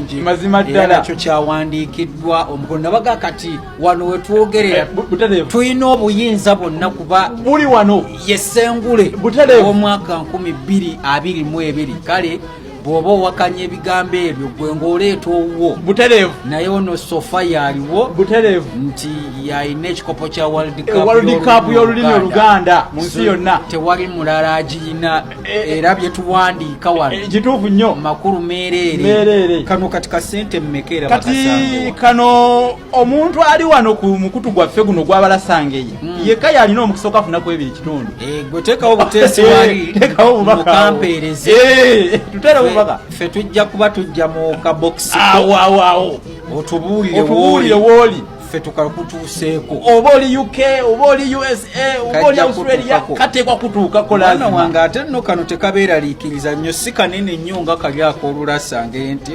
bulungi mazima ddala nakyo kyawandiikiddwa omukono nabaga kati wano wetwogerera tulina obuyinza bwonna kuba buli wano yesengule omwaka 2022 kale bw'oba owakanya ebigambo ebyo gwe ng'oleeta owuwo butereevu naye ono sofa yaaliwo butereevu nti yalina ekikopo kya World Cup y'olulimi Oluganda mu nsi yonna tewali mulala agiyina era bye tuwandiika wano kituufu nnyo makulu meereere kano kati kasente mmekera kati kano omuntu ali wano ku mukutu gwaffe guno gwabalasangeye yekka yalina omukisa okafunaku ebiri kitundu gwe teekawo buteesi wali mukampeereze tutera ffe tujja kuba tujja mu kabokisi awo otubuulire wooli ffe tukakutuuseeko oba oli UK oba oli USA oba oli Australia kateekwa kutuukako lazima wange ate nno kano tekabeeraliikiriza nnyo si kanene nnyo nga kali akoolulasange nti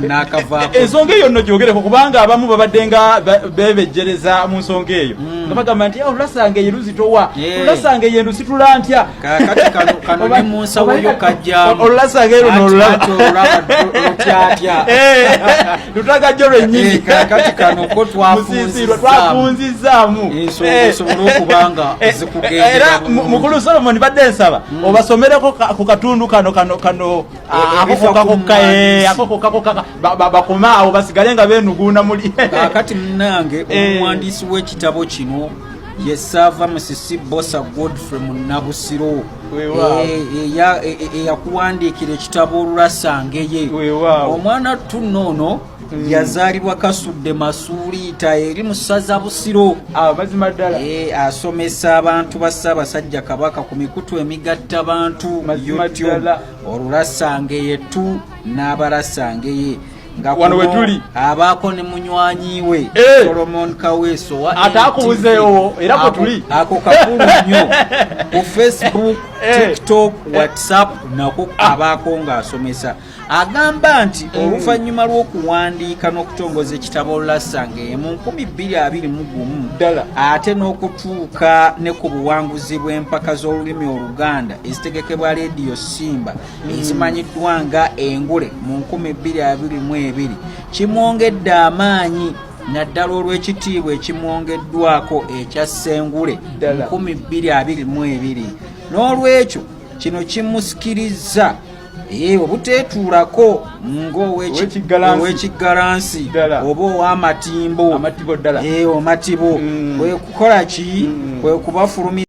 naakavaako ensonga eyo nno gyogereko kubanga abamu babadde nga beebejjereza mu nsonga eyo nga bagamba nti olulasange ye luzitowa olulasange ye lusitula ntya kati kano ne mu nsawo yo kajjaamu olulasange ero nolulatyatya lutagajjo lwennyini kati kano ko twafunzizaamu esobole okubanga zikugendera era mukulu Solomon badde nsaba obasomereko ku katundu kano akokokaka bakoma awo basigale nga beenuguuna muli kati munnange omuwandiisi w'ekitabo kino ye Sava Musisi Bosa Godfrey Munnabusiro eyakuwandiikira ekitabo Olulasangeye omwana tunoono yazaalibwa kasudde masuuliita eri mu ssaza Busiro mazima ddala asomesa abantu ba Ssaabasajja Kabaka ku mikutu emigatta bantu YouTube Olulasangeye tu n'Abalasangeye nga wano wetuli abaako ne munywanyi we Solomon Kaweso ataakubuzeewo era kwe tuli ako kakulu nnyo ku Facebook TikTok WhatsApp nako abaako ng'asomesa agamba nti oluvannyuma lw'okuwandiika n'okutongoza ekitabo Olulasangeye mu 2021 ate n'okutuuka ne ku buwanguzi bw'empaka z'olulimi Oluganda ezitegekebwa leediyo Simba ezimanyiddwa nga Engule mu 2022 kimwongedde amaanyi naddala olw'ekitiibwa ekimwongeddwako ekya Ssengule mu 2022 n'olwekyo kino kimusikiriza obuteetuulako ng'ow'ekiggalansi oba ow'amatimbo omatibo kwe kukola ki kwe kubafulumira